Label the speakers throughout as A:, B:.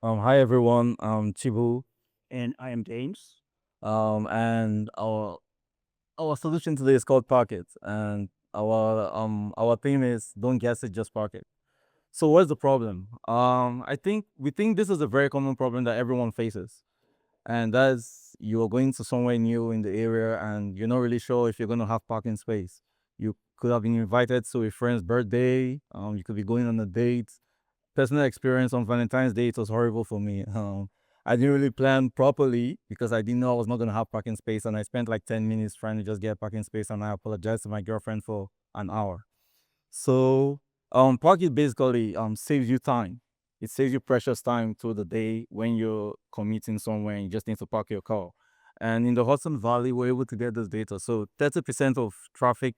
A: Hi everyone. Chibu.
B: And I am James.
A: And our solution today is called Pocket, and our theme is don't guess it, just park it. So what's the problem? I think we think this is a very common problem that everyone faces, and that's you're going to somewhere new in the area, and you're not really sure if you're going to have parking space. You could have been invited to a friend's birthday. You could be going on a date. Personal experience on Valentine's Day, it was horrible for me. I didn't really plan properly because I didn't know I was not going to have parking space, and I spent like 10 minutes trying to just get parking space, and I apologized to my girlfriend for an hour. So, parking basically saves you time. It saves you precious time through the day when you're commuting somewhere and you just need to park your car. And in the Hudson Valley, we're able to get this data. So 30% of traffic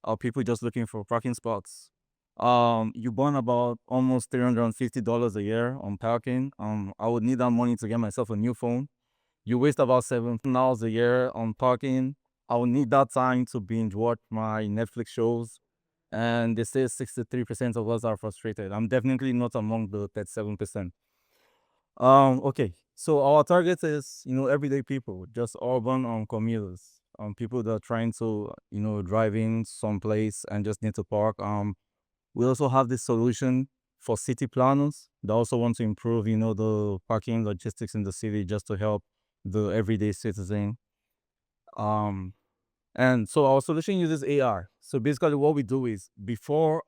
A: are people just looking for parking spots. You burn about almost $350 a year on parking. I would need that money to get myself a new phone. You waste about 7,000 hours a year on parking. I would need that time to binge watch my Netflix shows. And they say 63% of us are frustrated. I'm definitely not among the 37%. Okay. So our target is, everyday people, just urban commuters, people that are trying to, drive in someplace and just need to park. We also have this solution for city planners that also want to improve, the parking logistics in the city just to help the everyday citizen. Um, and so our solution uses AR. So basically what we do is before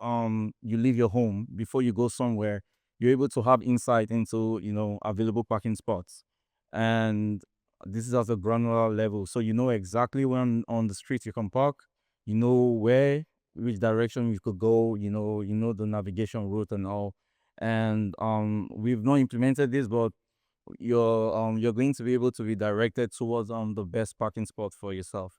A: you leave your home, before you go somewhere, you're able to have insight into, available parking spots. And this is at a granular level. So you know exactly when on the street you can park, you know where, which direction you could go, you know the navigation route and all. And we've not implemented this, but you're going to be able to be directed towards the best parking spot for yourself.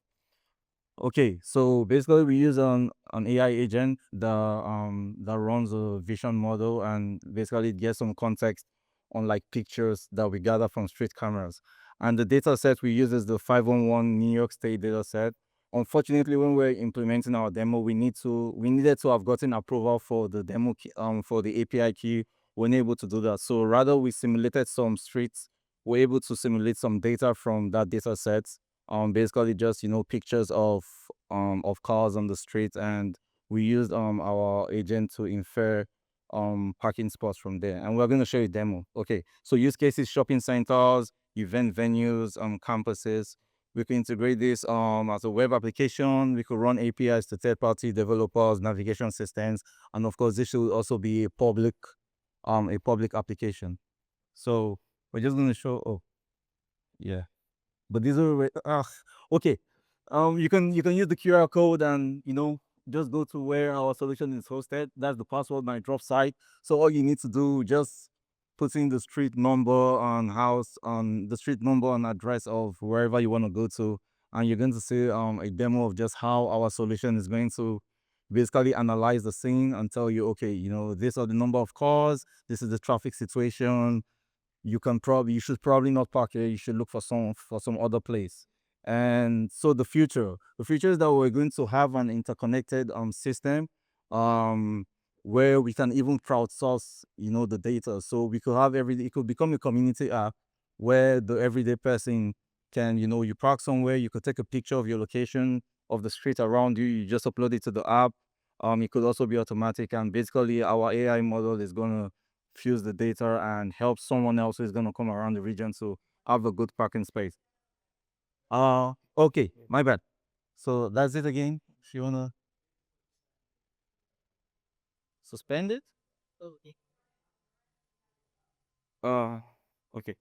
A: Okay, so basically we use an AI agent that runs a vision model, and basically it gets some context on like pictures that we gather from street cameras. And the data set we use is the 511 New York State data set. Unfortunately, when we're implementing our demo, we needed to have gotten approval for the demo key, for the API key. We're not able to do that. So rather we simulated some streets. We're able to simulate some data from that data set, basically just pictures of cars on the street, and we used our agent to infer parking spots from there, and we're going to show you a demo. Okay, so use cases: shopping centers, event venues, campuses. We can integrate this as a web application. We could run APIs to third-party developers, navigation systems, and of course this should also be a public application. So we're just going to show. Oh, yeah, but these are okay. You can use the QR code, and just go to where our solution is hosted. That's the password my drop site. So all you need to do, just put in the street number and house on the street number and address of wherever you want to go to, and you're going to see a demo of just how our solution is going to basically analyze the scene and tell you, okay, these are the number of cars, this is the traffic situation. You should probably not park here. You should look for some other place. And so the future is that we're going to have an interconnected system, um where we can even crowdsource the data. So we could have it could become a community app where the everyday person can, you park somewhere, you could take a picture of your location, of the street around you, you just upload it to the app. It could also be automatic, and basically our AI model is going to fuse the data and help someone else who's gonna come around the region to have a good parking space. Okay, my bad. So that's it again. If you wanna suspend it. Uh, okay.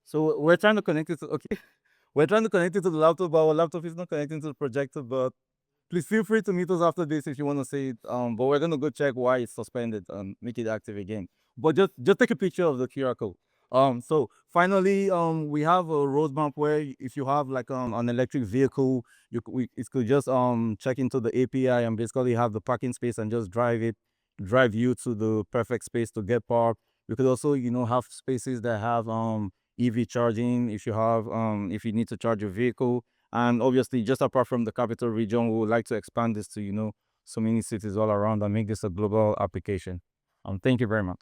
A: So we're trying to connect it to okay. We're trying to connect it to the laptop, but our laptop is not connecting to the projector. But please feel free to meet us after this if you want to say it. But we're gonna go check why it's suspended and make it active again. But just take a picture of the QR code. So finally, we have a roadmap where if you have like an electric vehicle, it could just check into the API and basically have the parking space and just drive you to the perfect space to get parked. We could also have spaces that have EV charging if you need to charge your vehicle. And obviously, just apart from the capital region, we would like to expand this to, so many cities all around and make this a global application. Thank you very much.